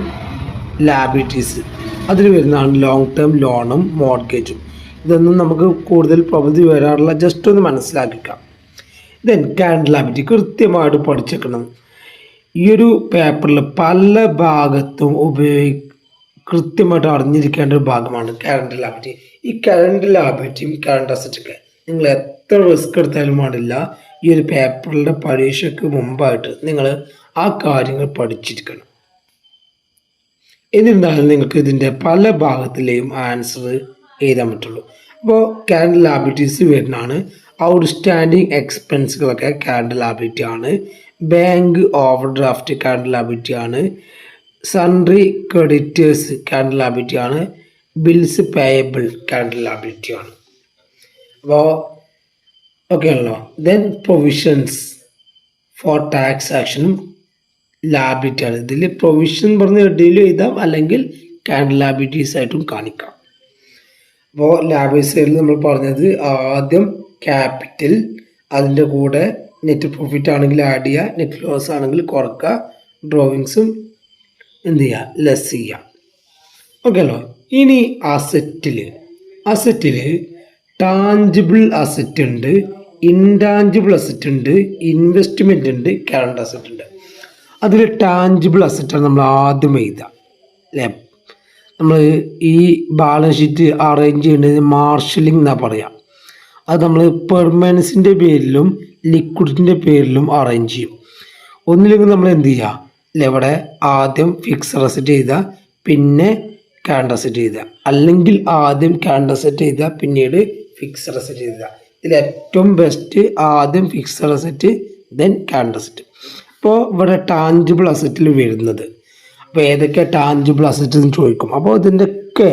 ലാബിലിറ്റീസ് അതിൽ വരുന്നതാണ് ലോങ് ടേം ലോണും മോർഗേജും. ഇതൊന്നും നമുക്ക് കൂടുതൽ പ്രവൃത്തി വരാറുള്ള, ജസ്റ്റ് ഒന്ന് മനസ്സിലാക്കിക്കാം. ദെൻ കറണ്ട് ലാബിലിറ്റി കൃത്യമായിട്ട് പഠിച്ചേക്കണം. ഈ ഒരു പേപ്പറിൽ പല ഭാഗത്തും കൃത്യമായിട്ട് അറിഞ്ഞിരിക്കേണ്ട ഒരു ഭാഗമാണ് കറണ്ട് ലാബിലിറ്റി. ഈ കറണ്ട് ലാബിലിറ്റിയും കറണ്ട് അസറ്റൊക്കെ നിങ്ങൾ എത്ര റിസ്ക് എടുത്താലും പാടില്ല, ഈ ഒരു പേപ്പറിൻ്റെ പരീക്ഷയ്ക്ക് മുമ്പായിട്ട് നിങ്ങൾ ആ കാര്യങ്ങൾ പഠിച്ചിരിക്കണം. എന്നിരുന്നാലും നിങ്ങൾക്ക് ഇതിൻ്റെ പല ഭാഗത്തിലെയും ആൻസർ എഴുതാൻ പറ്റുള്ളൂ. അപ്പോൾ കറണ്ട് ലാബിലിറ്റീസ് വരുന്നതാണ് ഔട്ട്സ്റ്റാൻഡിങ് എക്സ്പെൻസുകളൊക്കെ കറണ്ട് ലാബിലിറ്റി ആണ്, bank overdraft current liability ആണ്, സൺട്രി ക്രെഡിറ്റേഴ്സ് കറണ്ട് ലാബിലിറ്റി ആണ്, ബിൽസ് പേയബിൾ കറണ്ട് ലാബിലിറ്റി ആണ്. അപ്പോൾ ഓക്കെ ആണല്ലോ. ദെൻ പ്രൊവിഷൻസ് ഫോർ ടാക്സ് ആക്ഷനും ലാബിലിറ്റി ആണ്. ഇതിൽ പ്രൊവിഷൻ പറഞ്ഞ് ഡീൽ ചെയ്താൽ അല്ലെങ്കിൽ കറണ്ട് ലാബിലിറ്റീസ് ആയിട്ടും കാണിക്കാം. അപ്പോൾ ലാബിലിറ്റി സൈഡിൽ നമ്മൾ പറഞ്ഞത് ആദ്യം ക്യാപിറ്റൽ, അതിൻ്റെ കൂടെ നെറ്റ് പ്രോഫിറ്റ് ആണെങ്കിൽ ആഡ് ചെയ്യുക, നെറ്റ് ലോസ് ആണെങ്കിൽ കുറക്കുക, ഡ്രോവിങ്സും എന്ത് ചെയ്യുക ലെസ് ചെയ്യുക. ഓക്കെ അല്ലോ. ഇനി അസറ്റിൽ ടാഞ്ചിബിൾ അസറ്റ് ഉണ്ട്, ഇൻടാഞ്ചിബിൾ അസറ്റ് ഉണ്ട്, ഇൻവെസ്റ്റ്മെൻ്റ് ഉണ്ട്, കറണ്ട് അസറ്റ് ഉണ്ട്. അതിൽ ടാഞ്ചിബിൾ അസറ്റാണ് നമ്മൾ ആദ്യം എഴുതുക അല്ലേ. നമ്മൾ ഈ ബാലൻസ് ഷീറ്റ് അറേഞ്ച് ചെയ്യേണ്ടത് മാർഷലിംഗ് എന്നാണ് പറയുക. അത് നമ്മൾ പെർമനൻസിൻ്റെ പേരിലും ലിക്വിഡിറ്റിൻ്റെ പേരിലും അറേഞ്ച് ചെയ്യും. ഒന്നില്ലെങ്കിൽ നമ്മൾ എന്ത് ചെയ്യുക അല്ലേ, ഇവിടെ ആദ്യം ഫിക്സഡ് അസറ്റ് ചെയ്താൽ പിന്നെ കറണ്ട് അസറ്റ് ചെയ്താൽ, അല്ലെങ്കിൽ ആദ്യം കറണ്ട് അസറ്റ് ചെയ്താൽ പിന്നീട് ഫിക്സഡ് അസറ്റ് ചെയ്താൽ, ഇതിൽ ഏറ്റവും ബെസ്റ്റ് ആദ്യം fixed asset, then current asset. ഇപ്പോൾ ഇവിടെ ടാഞ്ചിബിൾ അസറ്റിൽ വരുന്നത്, അപ്പോൾ ഏതൊക്കെ ടാഞ്ചിബിൾ അസറ്റ് എന്ന് ചോദിക്കും. അപ്പോൾ ഇതിൻ്റെയൊക്കെ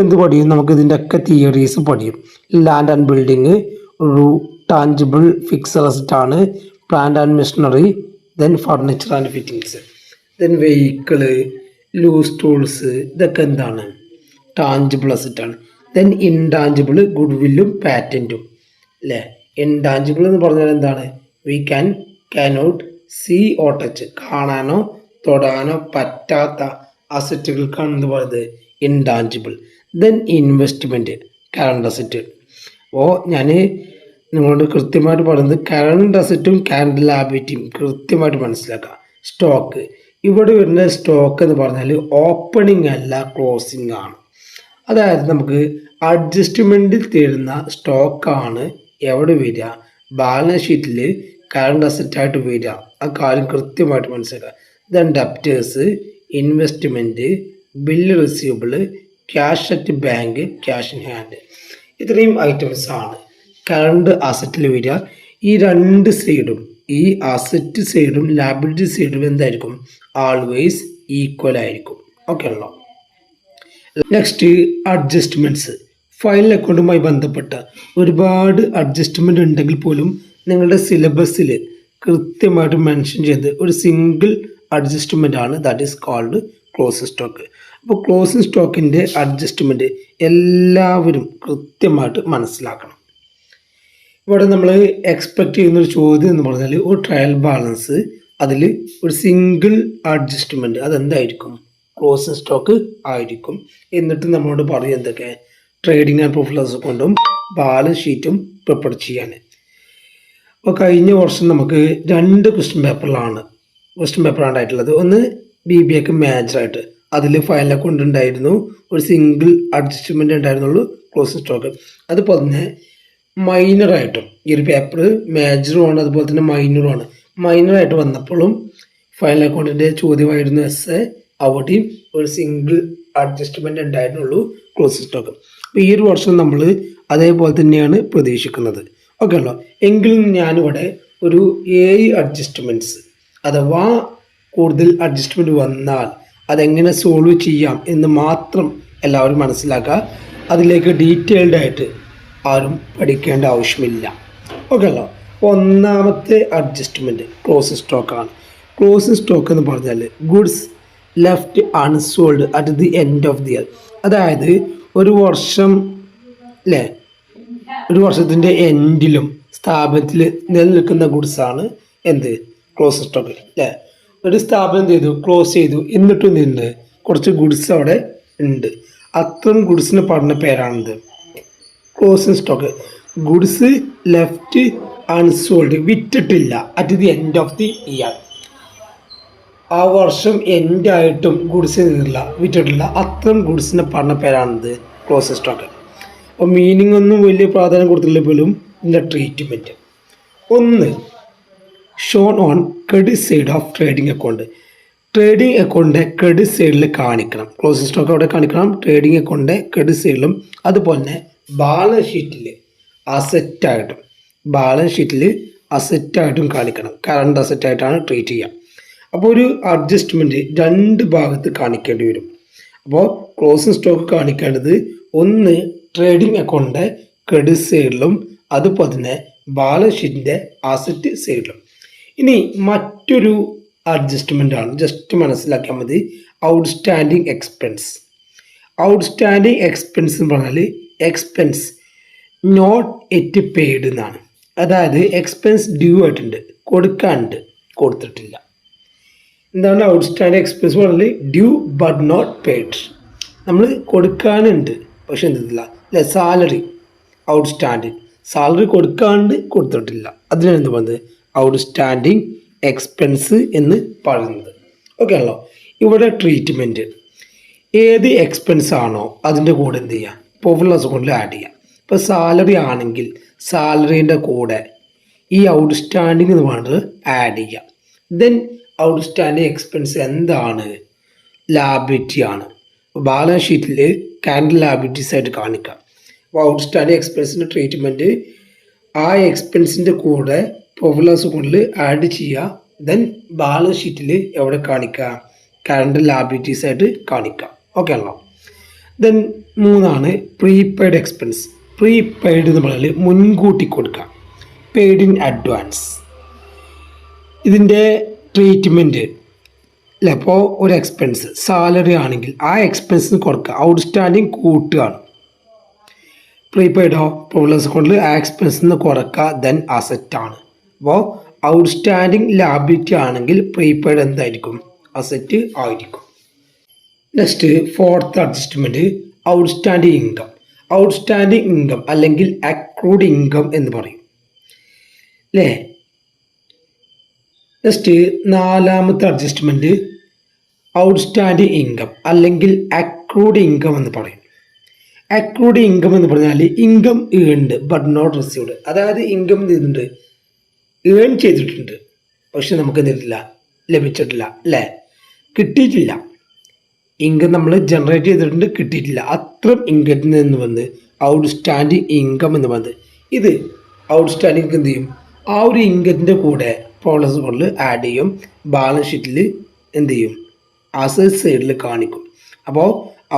എന്ത് പഠിയും, നമുക്ക് ഇതിൻ്റെയൊക്കെ തിയറീസ് പഠിയും. ലാൻഡ് ആൻഡ് ബിൽഡിങ് ഒരു ടാഞ്ചിബിൾ ഫിക്സഡ് അസറ്റ് ആണ്. Plant and machinery, then furniture and fittings, then vehicle, loose tools, ഇതൊക്കെ എന്താണ്, ടാഞ്ചിബിൾ അസറ്റാണ്. ദെൻ ഇൻടാഞ്ചിബിൾ ഗുഡ് വില്ലും പാറ്റൻറ്റും അല്ലേ. ഇൻടാഞ്ചിബിൾ എന്ന് പറഞ്ഞാൽ എന്താണ്, we cannot see or touch, കാണാനോ തൊടാനോ പറ്റാത്ത അസറ്റുകൾക്കാണ് എന്ത് പറയുന്നത്, intangible. Then investment, current asset. അപ്പോൾ ഞാൻ നിങ്ങളോട് കൃത്യമായിട്ട് പറയുന്നത് കറണ്ട് അസറ്റും കറണ്ട് ലാബിലിറ്റിയും കൃത്യമായിട്ട് മനസ്സിലാക്കുക. സ്റ്റോക്ക്, ഇവിടെ വരുന്ന സ്റ്റോക്ക് എന്ന് പറഞ്ഞാൽ ഓപ്പണിംഗ് അല്ല ക്ലോസിംഗ് ആണ്. അതായത് നമുക്ക് അഡ്ജസ്റ്റ്മെൻറ്റിൽ തരുന്ന സ്റ്റോക്കാണ് എവിടെ വരിക, ബാലൻസ് ഷീറ്റിൽ കറണ്ട് അസറ്റായിട്ട് വരിക. ആ കാര്യം കൃത്യമായിട്ട് മനസ്സിലാക്കുക. Then debtors, investment, bill receivable, cash at bank, cash in hand, ഇത്രയും ഐറ്റംസ് ആണ് കറണ്ട് അസറ്റിൽ വരിക. ഈ രണ്ട് സൈഡും, ഈ അസറ്റ് സൈഡും ലാബിലിറ്റി സൈഡും എന്തായിരിക്കും, ആൾവേസ് ഈക്വൽ ആയിരിക്കും. ഓക്കെ ആണല്ലോ. Next adjustments. ഫൈനൽ അക്കൗണ്ടുമായി ബന്ധപ്പെട്ട ഒരുപാട് അഡ്ജസ്റ്റ്മെൻ്റ് ഉണ്ടെങ്കിൽ പോലും നിങ്ങളുടെ സിലബസിൽ കൃത്യമായിട്ട് മെൻഷൻ ചെയ്ത് ഒരു സിംഗിൾ അഡ്ജസ്റ്റ്മെൻ്റ് ആണ്, that is called closing stock. അപ്പോൾ ക്ലോസിംഗ് സ്റ്റോക്കിൻ്റെ അഡ്ജസ്റ്റ്മെൻറ്റ് എല്ലാവരും കൃത്യമായിട്ട് മനസ്സിലാക്കണം. ഇവിടെ നമ്മൾ എക്സ്പെക്റ്റ് ചെയ്യുന്നൊരു ചോദ്യം എന്ന് പറഞ്ഞാൽ ഒരു ട്രയൽ ബാലൻസ്, അതിൽ ഒരു സിംഗിൾ അഡ്ജസ്റ്റ്മെൻറ്റ്, അതെന്തായിരിക്കും, ക്ലോസിംഗ് സ്റ്റോക്ക് ആയിരിക്കും. എന്നിട്ട് നമ്മളോട് പറയും എന്തൊക്കെ, ട്രേഡിംഗ് ആൻഡ് പ്രോഫിറ്റ് ലോസ് അക്കൗണ്ടും ബാലൻസ് ഷീറ്റും പ്രിപ്പയർ ചെയ്യാൻ. അപ്പോൾ കഴിഞ്ഞ വർഷം നമുക്ക് 2 ക്വസ്റ്റ്യൻ പേപ്പറാണ് ആയിട്ടുള്ളത്. ഒന്ന് BBAക്ക് മേജറായിട്ട്, അതിൽ ഫൈനൽ അക്കൗണ്ട് ഉണ്ടായിരുന്നു, ഒരു സിംഗിൾ അഡ്ജസ്റ്റ്മെൻറ്റ് ഉണ്ടായിരുന്നുള്ളൂ ക്ലോസിംഗ് സ്റ്റോക്ക്. അതുപോലെ തന്നെ മൈനറായിട്ടും ഈ ഒരു പേപ്പർ മേജറുമാണ്, അതുപോലെ തന്നെ മൈനറുമാണ്. മൈനറായിട്ട് വന്നപ്പോഴും ഫൈനൽ അക്കൗണ്ടിൻ്റെ ചോദ്യമായിരുന്നു എസ്, അവിടെയും ഒരു സിംഗിൾ അഡ്ജസ്റ്റ്മെൻറ്റ് ഉണ്ടായിരുന്നുള്ളൂ ക്ലോസിംഗ് സ്റ്റോക്ക്. അപ്പോൾ ഈ ഒരു വർഷം നമ്മൾ അതേപോലെ തന്നെയാണ് പ്രതീക്ഷിക്കുന്നത്. ഓക്കെ അല്ലോ. എങ്കിലും ഞാനിവിടെ ഒരു 7 അഡ്ജസ്റ്റ്മെൻറ്റ്സ്, അഥവാ കൂടുതൽ അഡ്ജസ്റ്റ്മെൻറ്റ് വന്നാൽ അതെങ്ങനെ സോൾവ് ചെയ്യാം എന്ന് മാത്രം എല്ലാവരും മനസ്സിലാക്കുക. അതിലേക്ക് ഡീറ്റെയിൽഡ് ആയിട്ട് ആരും പഠിക്കേണ്ട ആവശ്യമില്ല. ഓക്കെ അല്ലോ. ഒന്നാമത്തെ അഡ്ജസ്റ്റ്മെൻറ്റ് ക്ലോസിംഗ് സ്റ്റോക്കാണ്. ക്ലോസിംഗ് സ്റ്റോക്ക് എന്ന് പറഞ്ഞാൽ goods left unsold at the end of the year. അതായത് ഒരു വർഷം അല്ലേ, ഒരു വർഷത്തിൻ്റെ എൻഡിലും സ്ഥാപനത്തിൽ നിലനിൽക്കുന്ന ഗുഡ്സാണ് എന്ത്, ക്ലോസിംഗ് സ്റ്റോക്ക് അല്ലേ. ഒരു സ്ഥാപനം ചെയ്തു, ക്ലോസ് ചെയ്തു, എന്നിട്ടും നിന്ന് കുറച്ച് ഗുഡ്സ് അവിടെ ഉണ്ട്, അത്തരം ഗുഡ്സിന് പറഞ്ഞ പേരാണിത് closing stock. Goods left unsold, വിറ്റിട്ടില്ല at the end of the year, ആ വർഷം എൻഡായിട്ടും ഗുഡ്സ് വിറ്റിട്ടില്ല, അത്തരം ഗുഡ്സിന് പറഞ്ഞ പേരാണിത് ക്ലോസിംഗ് സ്റ്റോക്ക്. അപ്പോൾ മീനിങ് ഒന്നും വലിയ പ്രാധാന്യം കൊടുത്തില്ല പോലും ഇതിൻ്റെ ട്രീറ്റ്മെൻറ്റ്. ഒന്ന്, shown on credit side of trading account. Trading അക്കൗണ്ടിൻ്റെ ക്രെഡിറ്റ് സൈഡിൽ കാണിക്കണം, ക്ലോസിംഗ് സ്റ്റോക്ക് അവിടെ കാണിക്കണം, ട്രേഡിംഗ് അക്കൗണ്ടിൻ്റെ ക്രെഡിറ്റ് സൈഡിലും. അതുപോലെ തന്നെ ബാലൻസ് ഷീറ്റിൽ അസറ്റായിട്ടും കാണിക്കണം, കറണ്ട് അസറ്റായിട്ടാണ് ട്രീറ്റ് ചെയ്യുക. അപ്പോൾ ഒരു അഡ്ജസ്റ്റ്മെൻറ്റ് 2 ഭാഗത്ത് കാണിക്കേണ്ടി വരും. അപ്പോൾ ക്ലോസിംഗ് സ്റ്റോക്ക് കാണിക്കേണ്ടത് ഒന്ന് ട്രേഡിംഗ് അക്കൗണ്ടിൻ്റെ ക്രെഡിറ്റ് സൈഡിലും, അതുപോലെ തന്നെ ബാലൻസ് ഷീറ്റിൻ്റെ അസറ്റ് സൈഡിലും. ഇനി മറ്റൊരു അഡ്ജസ്റ്റ്മെൻ്റ് ആണ്, ജസ്റ്റ് മനസ്സിലാക്കിയാൽ മതി, ഔട്ട്സ്റ്റാൻഡിങ് എക്സ്പെൻസ്. ഔട്ട്സ്റ്റാൻഡിങ് എക്സ്പെൻസ് എന്ന് പറഞ്ഞാൽ എക്സ്പെൻസ് നോട്ട് എറ്റ് പെയ്ഡ് എന്നാണ്. അതായത് എക്സ്പെൻസ് ഡ്യൂ ആയിട്ടുണ്ട്, കൊടുത്തിട്ടില്ല. എന്താണ് ഔട്ട്സ്റ്റാൻഡിങ് എക്സ്പെൻസ് പറഞ്ഞാൽ, ഡ്യൂ ബട്ട് നോട്ട് പെയ്ഡ്. നമ്മൾ കൊടുക്കാനുണ്ട് പക്ഷെ എന്തില്ല അല്ലേ, സാലറി ഔട്ട്സ്റ്റാൻഡിങ്, സാലറി കൊടുത്തിട്ടില്ല, അതിനാണ് എന്ത് പറയുന്നത് ഔട്ട്സ്റ്റാൻഡിങ് എക്സ്പെൻസ് എന്ന് പറയുന്നത്. ഓക്കെ ആണല്ലോ. ഇവിടെ ട്രീറ്റ്മെൻറ്റ് ഏത് എക്സ്പെൻസ് ആണോ അതിൻ്റെ കൂടെ എന്ത് ചെയ്യുക, പ്രോഫിറ്റ് ലോസ് അക്കൗണ്ടിൽ ആഡ് ചെയ്യുക. ഇപ്പോൾ സാലറി ആണെങ്കിൽ സാലറീൻ്റെ കൂടെ ഈ ഔട്ട്സ്റ്റാൻഡിങ് എന്ന് പറഞ്ഞത് ആഡ് ചെയ്യുക. ദെൻ ഔട്ട്സ്റ്റാൻഡിങ് എക്സ്പെൻസ് എന്താണ്, ലാബിലിറ്റി ആണ്. ബാലൻസ് ഷീറ്റിൽ കറണ്ട് ലാബിലിറ്റീസ് ആയിട്ട് കാണിക്കാം. അപ്പോൾ ഔട്ട്സ്റ്റാൻഡിങ് എക്സ്പെൻസിൻ്റെ ട്രീറ്റ്മെൻറ്റ് ആ എക്സ്പെൻസിൻ്റെ കൂടെ പ്രോഫിറ്റ് ലോസ് അക്കൗണ്ടിൽ ആഡ് ചെയ്യുക. ദെൻ ബാലൻസ് ഷീറ്റിൽ എവിടെ കാണിക്കുക? കറണ്ട് ലാബിലിറ്റീസ് ആയിട്ട് കാണിക്കുക. ഓക്കെ ആണല്ലോ. Then 3 prepaid expense. പ്രീപെയ്ഡ് എന്ന് പറഞ്ഞാൽ മുൻകൂട്ടി കൊടുക്കുക, പെയ്ഡ് ഇൻ അഡ്വാൻസ്. ഇതിൻ്റെ ട്രീറ്റ്മെൻറ്റ് അല്ലേ, അപ്പോൾ ഒരു എക്സ്പെൻസ് സാലറി ആണെങ്കിൽ ആ എക്സ്പെൻസിന് കൊടുക്കുക, ഔട്ട്സ്റ്റാൻഡിങ് കൂട്ടുകയാണ്. പ്രീപെയ്ഡോ പ്രോഫിറ്റ് ലോസ് അക്കൗണ്ടിൽ ആ എക്സ്പെൻസിന് കുറക്കുക, ദെൻ അസറ്റാണ്. അപ്പോൾ ഔട്ട്സ്റ്റാൻഡിങ് ലാബിലിറ്റി ആണെങ്കിൽ പ്രീപെയ്ഡ് എന്തായിരിക്കും? അസറ്റ് ആയിരിക്കും. Next 4th adjustment outstanding income. Outstanding income അല്ലെങ്കിൽ അക്രൂഡ് ഇൻകം എന്ന് പറയും അല്ലേ. Next 4th adjustment outstanding income അല്ലെങ്കിൽ അക്രൂഡ് ഇൻകം എന്ന് പറയും. അക്രൂഡ് ഇൻകം എന്ന് പറഞ്ഞാൽ income earned but not received. അതായത് ഇൻകം ചെയ്തിട്ടുണ്ട്, ഏൺ ചെയ്തിട്ടുണ്ട്, പക്ഷെ നമുക്ക് എന്തിട്ടില്ല, ലഭിച്ചിട്ടില്ല അല്ലേ, കിട്ടിയിട്ടില്ല. ഇൻകം നമ്മൾ ജനറേറ്റ് ചെയ്തിട്ടുണ്ട്, കിട്ടിയിട്ടില്ല. അത്രയും ഇൻകത്തിൽ നിന്ന് വന്ന് ഔട്ട്സ്റ്റാൻഡിങ് ഇൻകം എന്ന് വന്ന് ഇത് ഔട്ട്സ്റ്റാൻഡിങ് എന്ത് ചെയ്യും? ആ ഒരു ഇൻകത്തിൻ്റെ കൂടെ പ്രോഫിറ്റ് കൊണ്ട് ആഡ് ചെയ്യും, ബാലൻസ് ഷീറ്റിൽ എന്ത് ചെയ്യും? അസറ്റ് സൈഡിൽ കാണിക്കും. അപ്പോൾ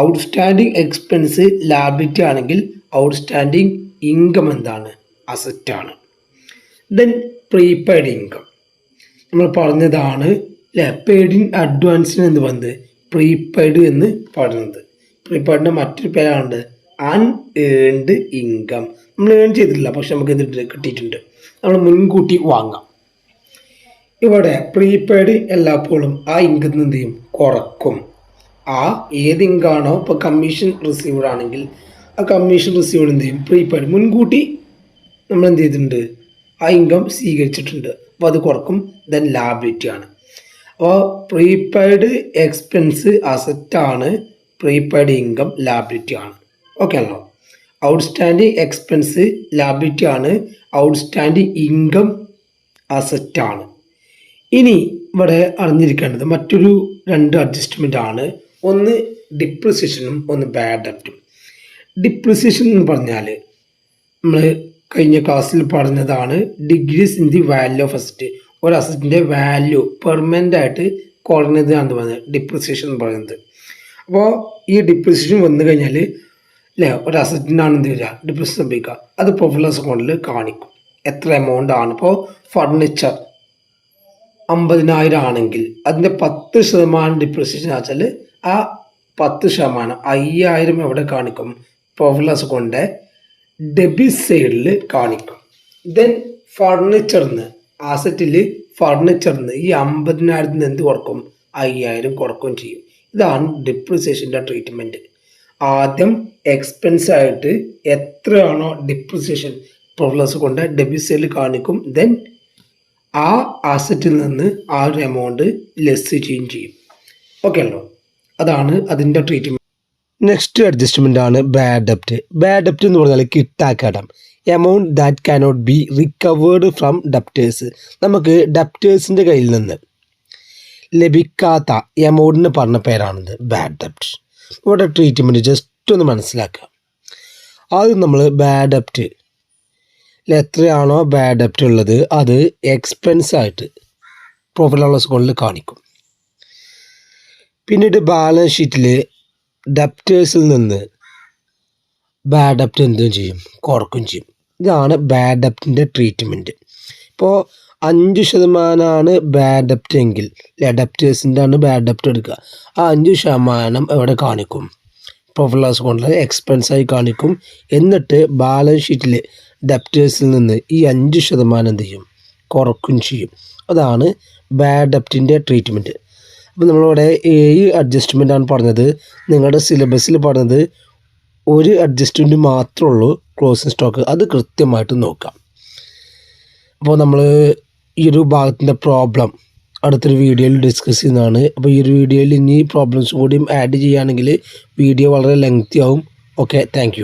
ഔട്ട്സ്റ്റാൻഡിങ് എക്സ്പെൻസ് ലാബിലിറ്റി ആണെങ്കിൽ ഔട്ട്സ്റ്റാൻഡിങ് ഇൻകം എന്താണ്? അസറ്റാണ്. ദെൻ പ്രീപെയ്ഡ് ഇൻകം നമ്മൾ പറഞ്ഞതാണ് അല്ലേ. പെയ്ഡ് ഇൻ അഡ്വാൻസിന് എന്ത് വന്നത്? പ്രീപെയ്ഡ് എന്ന് പറയുന്നത്. പ്രീപെയ്ഡിൻ്റെ മറ്റൊരു പേരാണ് അൺഏൺഡ് ഇൻകം. നമ്മൾ ഏൺ ചെയ്തിട്ടില്ല, പക്ഷെ നമുക്ക് എന്തിട്ട് കിട്ടിയിട്ടുണ്ട്, നമ്മൾ മുൻകൂട്ടി വാങ്ങാം. ഇവിടെ പ്രീപെയ്ഡ് എല്ലായ്പ്പോഴും ആ ഇൻകത്തിൽ എന്ത് ചെയ്യും? കുറക്കും. ആ ഏത് ഇൻകാണോ, ഇപ്പോൾ കമ്മീഷൻ റിസീവ്ഡ് ആണെങ്കിൽ ആ കമ്മീഷൻ റിസീവ്ഡ് എന്ത് ചെയ്യും? പ്രീപെയ്ഡ് മുൻകൂട്ടി നമ്മൾ എന്ത് ചെയ്തിട്ടുണ്ട്? ആ ഇൻകം സ്വീകരിച്ചിട്ടുണ്ട്, അപ്പോൾ അത് കുറക്കും. ദെൻ ലാബിലിറ്റി ആണ്. അപ്പോൾ പ്രീപെയ്ഡ് എക്സ്പെൻസ് അസറ്റാണ്, പ്രീപെയ്ഡ് ഇൻകം ലാബിലിറ്റി ആണ്. ഓക്കെ ആണല്ലോ. ഔട്ട്സ്റ്റാൻഡിങ് എക്സ്പെൻസ് ലാബിലിറ്റി ആണ്, ഔട്ട്സ്റ്റാൻഡിങ് ഇൻകം അസറ്റാണ്. ഇനി ഇവിടെ അറിഞ്ഞിരിക്കേണ്ടത് മറ്റൊരു 2 അഡ്ജസ്റ്റ്മെൻ്റ് ആണ്. ഒന്ന് ഡിപ്രിസിയേഷനും ഒന്ന് ബാഡ് ഡെപ്റ്റും. ഡിപ്രിസിയേഷൻ എന്ന് പറഞ്ഞാൽ നമ്മൾ കഴിഞ്ഞ ക്ലാസ്സിൽ പറഞ്ഞതാണ്, degrees in the value of asset. ഒരു അസറ്റിൻ്റെ വാല്യൂ പെർമനൻ്റ് ആയിട്ട് കുറഞ്ഞതാണ് പറഞ്ഞത് ഡിപ്രിസിയേഷൻ എന്ന് പറയുന്നത്. അപ്പോൾ ഈ ഡിപ്രിസിയേഷൻ വന്നു കഴിഞ്ഞാൽ അല്ലേ, ഒരു അസറ്റിനാണ് എന്ത് വരിക? ഡിപ്രിസിയേഷൻ സംഭവിക്കുക. അത് പ്രോഫിറ്റ് ലോസ് അക്കൗണ്ടിൽ കാണിക്കും എത്ര എമൗണ്ട് ആണ്. ഇപ്പോൾ ഫർണിച്ചർ 50,000 ആണെങ്കിൽ അതിൻ്റെ 10% ഡിപ്രിസിയേഷൻ വെച്ചാൽ ആ 10% 5,000 എവിടെ കാണിക്കും? പ്രോഫിറ്റ് ലോസ് അക്കൗണ്ടിൻ്റെ ഡെബിറ്റ് സൈഡിൽ കാണിക്കും. ദെൻ ഫർണിച്ചറിന് ആസറ്റിൽ ഫർണിച്ചറിന് ഈ 50,000 എന്ത് കുറക്കും? 5,000 കുറക്കുകയും ചെയ്യും. ഇതാണ് ഡിപ്രിസിയേഷൻ്റെ ട്രീറ്റ്മെൻറ്റ്. ആദ്യം എക്സ്പെൻസ് ആയിട്ട് എത്രയാണോ ഡിപ്രിസിയേഷൻ പ്രോഫിറ്റ് ലോസ് കൊണ്ട് ഡെബിറ്റ് സൈഡിൽ കാണിക്കും. ദെൻ ആ ആസറ്റിൽ നിന്ന് ആ ഒരു എമൗണ്ട് ലെസ് ചെയ്യുകയും ചെയ്യും. ഓക്കെ അല്ലോ, അതാണ് അതിൻ്റെ ട്രീറ്റ്മെൻറ്റ്. നെക്സ്റ്റ് അഡ്ജസ്റ്റ്മെൻ്റ് ആണ് ബാഡ് ഡെപ്റ്റ്. ബാഡ് ഡെപ്റ്റ് എന്ന് പറഞ്ഞാൽ കിട്ടാക്കടം, amount that cannot be recovered from debtors. നമുക്ക് ഡെപ്റ്റേഴ്സിൻ്റെ കയ്യിൽ നിന്ന് ലഭിക്കാത്ത എമൗണ്ടിന് പറഞ്ഞ പേരാണിത് ബാഡ് ഡെപ്റ്റ്. ഇവിടെ ട്രീറ്റ്മെൻറ്റ് ജസ്റ്റ് ഒന്ന് മനസ്സിലാക്കുക. ആദ്യം നമ്മൾ ബാഡ് ഡെപ്റ്റ് എത്രയാണോ ബാഡ് ഡെപ്റ്റ് ഉള്ളത് അത് എക്സ്പെൻസ് ആയിട്ട് പ്രോഫിറ്റ് ലോസ് അക്കൗണ്ടിൽ കാണിക്കും. പിന്നീട് ബാലൻസ് ഷീറ്റിൽ ഡെപ്റ്റേഴ്സിൽ നിന്ന് ബാഡ് ഡെപ്റ്റ് എന്തും ചെയ്യും? കുറക്കുകയും ചെയ്യും. ഇതാണ് ബാഡ് ഡെപ്റ്റിൻ്റെ ട്രീറ്റ്മെൻറ്റ്. ഇപ്പോൾ 5% ബാഡ് ഡെപ്റ്റ് എങ്കിൽ ഡെപ്റ്റേഴ്സിൻ്റെ ആണ് ബാഡ് ഡെപ്റ്റ് എടുക്കുക. ആ 5% എവിടെ കാണിക്കും? പ്രോഫിറ്റ് ലോസ് അക്കൗണ്ടിൽ എക്സ്പെൻസായി കാണിക്കും. എന്നിട്ട് ബാലൻസ് ഷീറ്റിൽ ഡെപ്റ്റേഴ്സിൽ നിന്ന് ഈ 5% എന്ത് ചെയ്യും? കുറക്കുകയും ചെയ്യും. അതാണ് ബാഡ് ഡെപ്റ്റിൻ്റെ ട്രീറ്റ്മെൻറ്റ്. അപ്പോൾ നമ്മളിവിടെ 7 അഡ്ജസ്റ്റ്മെൻ്റാണ് പറഞ്ഞത്. നിങ്ങളുടെ സിലബസിൽ പറഞ്ഞത് ഒരു അഡ്ജസ്റ്റ്മെൻറ്റ് മാത്രമേ ഉള്ളൂ, ക്ലോസിംഗ് സ്റ്റോക്ക്. അത് കൃത്യമായിട്ട് നോക്കാം. അപ്പോൾ നമ്മൾ ഈ ഒരു ഭാഗത്തിൻ്റെ പ്രോബ്ലം അടുത്തൊരു വീഡിയോയിൽ ഡിസ്കസ് ചെയ്യുന്നതാണ്. അപ്പോൾ ഈ ഒരു വീഡിയോയിൽ ഇനി പ്രോബ്ലംസ് കൂടിയും ആഡ് ചെയ്യുകയാണെങ്കിൽ വീഡിയോ വളരെ ലെങ്തി ആവും. Okay, thank you.